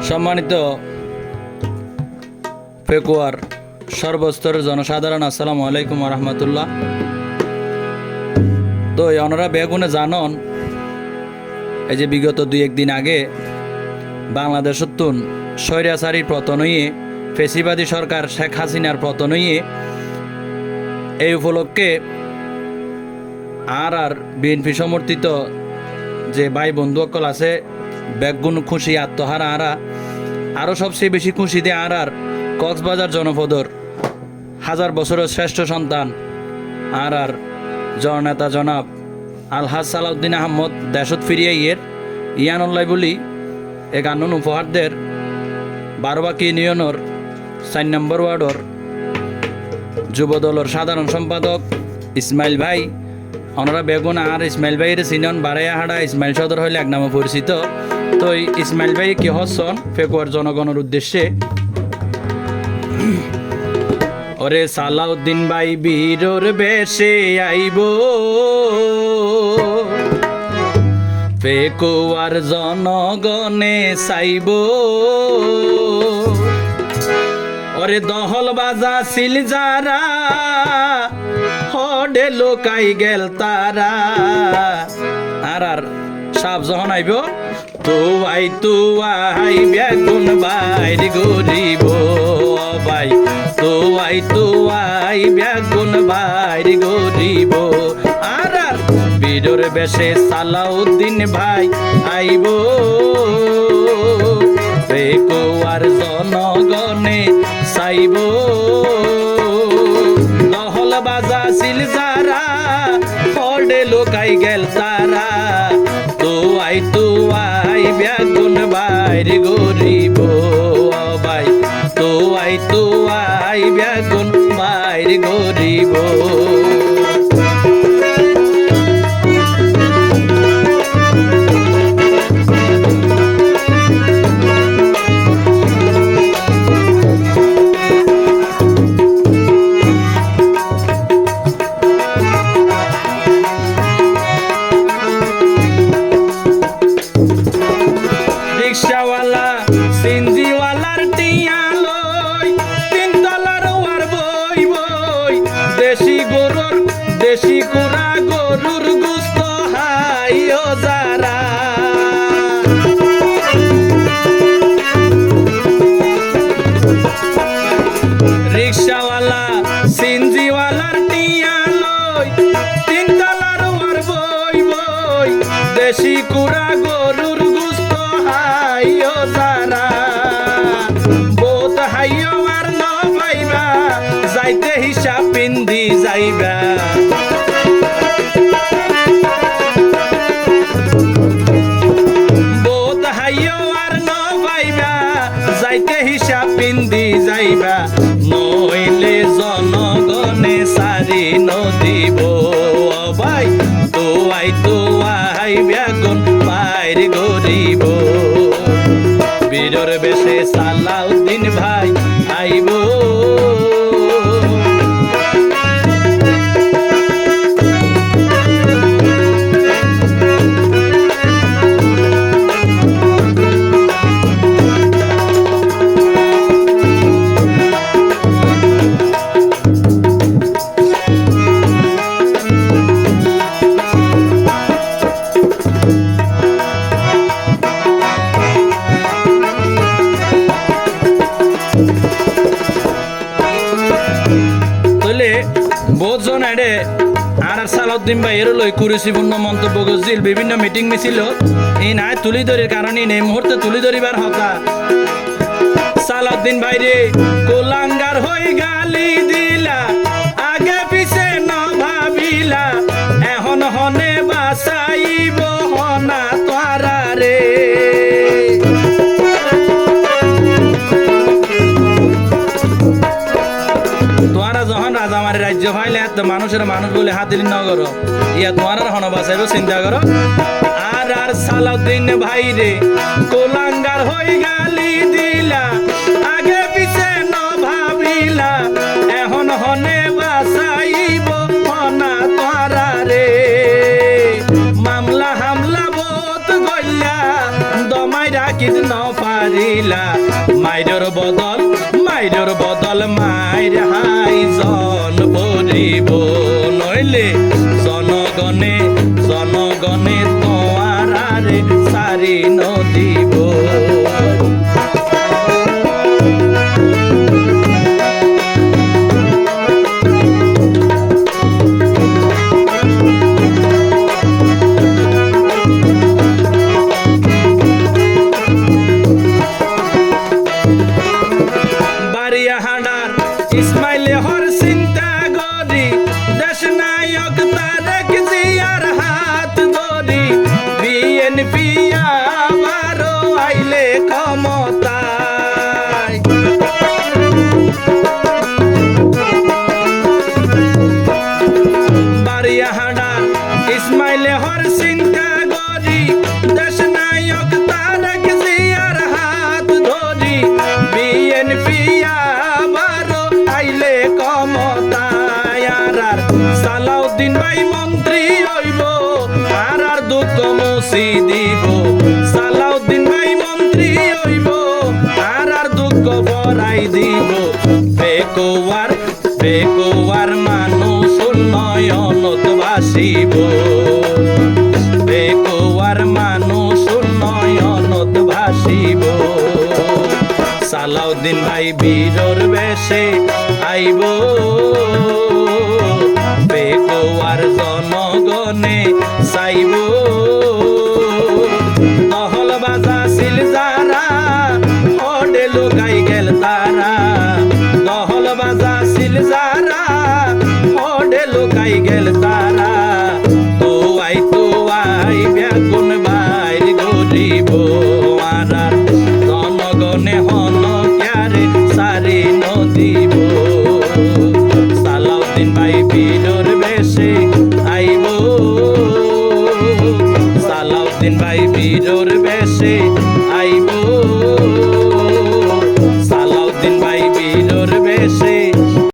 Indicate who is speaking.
Speaker 1: সম্মানিত পেকুয়ার সর্বস্তরের জনসাধারণ, আসসালামু আলাইকুম রহমতুল্লাহ। তো ওনারা বেগুনে জানন, এই যে বিগত 2-1 দিন আগে বাংলাদেশতুন স্বৈরাচারীর পতন হইয়ে ফেসিবাদী সরকার শেখ হাসিনার পতন হইয়ে এই উপলক্ষে আর বিএনপি সমর্থিত যে ভাই বন্ধু সকল আছে বেগুন খুশি আত্মহারা আরও সবচেয়ে বেশি খুশি দিয়ে আর কক্সবাজার জনপদর 1000 বছরের শ্রেষ্ঠ সন্তান আর জননেতা জনাব আলহাজ সালাউদ্দিন আহমদ দেশত ফিরিয়ে ইয়ানুল্লাহ বলি এক আনন্দ উপহারদের 12 ইউনিয়নের 4 নম্বর ওয়ার্ডর যুবদলের সাধারণ সম্পাদক ইসমাইল ভাই। ওনারা বেগুন আর ইসমাইল ভাইয়ের চিনন বারাইয়াহাড়া ইসমাইল সদর হইলে এক নামে পরিচিত। তো ইসমাইল ভাই কি হচ্ছন পেকুয়ার জনগণের উদ্দেশ্যে, ওরে সালাউদ্দিন ভাই বীরর বেশে আইব, পেকুয়ার জনগণে চাইব, ওরে দহল বাজা ছিল যারা হডে লোকাই গেল তারা। আর সাপ যখন আইব তুয়াই বেগুন বাইর গরিব ভাই, তুয়াই বেগুন বাইর গরিব। আর বীরর বেশে সালাউদ্দিন ভাই আইব, পেকুয়ার জনগণে চাইব, দহল বাজা ছিল যারা হডে লোকাই গেল তারা। তুয়াই বেগুন বাইর গরিব ভাই, তুয়াই বেগুন বাইর গরিব। রিক্সাওয়ালা সিনজিওয়ালার টিয়া লই, 3 তলার ওয়ার বই বই, দেশি কুড়া গরুর গুস্ত হাইও যারা। রিক্সাওয়ালা সিনজিওয়ালার টিয়া লই, 3 তলার ওয়ার বই বই, দেশি কুড়া গরুর গুস্ত হাইও যারা। বোধ হাইও আর ন পাইবা, যাইতে হিসাব পিন্দি যাইবা। বোধ হাইও আর ন পাইবা, যাইতে হিসাব পিন্দি যাইবা, নইলে জনগণে সারি নদিব ভাই, তুয়াই বেগুন বাইর গরিব। বীরর বেশে সালাউদ্দিন ভাই আইব, বহুজন এডে আর সালাউদ্দিন ভাইয়ের লই কুরুচিপূর্ণ মন্তব্য করছিল, বিভিন্ন মিটিং মিছিল এই নাই তুলি ধরির কারণে এই মুহূর্তে তুলি ধরিবার হতা। সালাউদ্দিন ভাইরে কোলাঙ্গার হই গালি দিলা, আগে পিছে ন ভাবিলা, এখন হনে বাসাইব হনা তারা রে। রাজ্য ভাইলে এত মানুষের মানুষ বলে হাতির নগর ইয়া তোমার হন বাঁচাইব চিন্তা করো। আর সালাউদ্দিন ভাই রে কোলাঙ্গার হই গালি দিলা, আগে পিছে ন ভাবিলা, এখন হনে বাঁচাইব হনা তারা রে। মামলা হামলা বোধ গইলা মাইরা কিত ন পারিলা মাইরর বদল মাইর হাই জন ভরিব নইলে জনগণে তোমারে সারি নদিব ইসমাইলে হর চিন্তা গরি দেশ নায়ক তারেক জিয়ার হাত ধরি বিএনপি আবারও আইলে ক্ষমতায় বারিয়াহাটার ইসমাইলে হর চিন্তা গরি দেশ নায়ক তারেক জিয়ার হাত ধরি বিএনপি আইলে ক্ষমতায় আর সালাউদ্দিন ভাই মন্ত্রী হইব আর দুঃখ মুছি দিব সালাউদ্দিন ভাই মন্ত্রী হইব আর দুঃখ বড়াই দিব বেকুয়ার মানুষ উন্নয়নত বাসিব বেকুয়ার মানুষ উন্নয়নত ভাসিব সালাউদ্দিন ভাই বীরর বেশে আইব বেকুয়ার জনগণে চাইব দহল বাজাছিল যারা হডে লুকাই গেল তারা দহল বাজাছিল যারা হডে লুকাই গেল তারা তোয়াই বেগুন বাইর গরিব আর জনগণে হন ক্যারে সারি নদিব সালাউদ্দিন ভাই বীরর বেশে আইব সালাউদ্দিন ভাই বীরর বেশে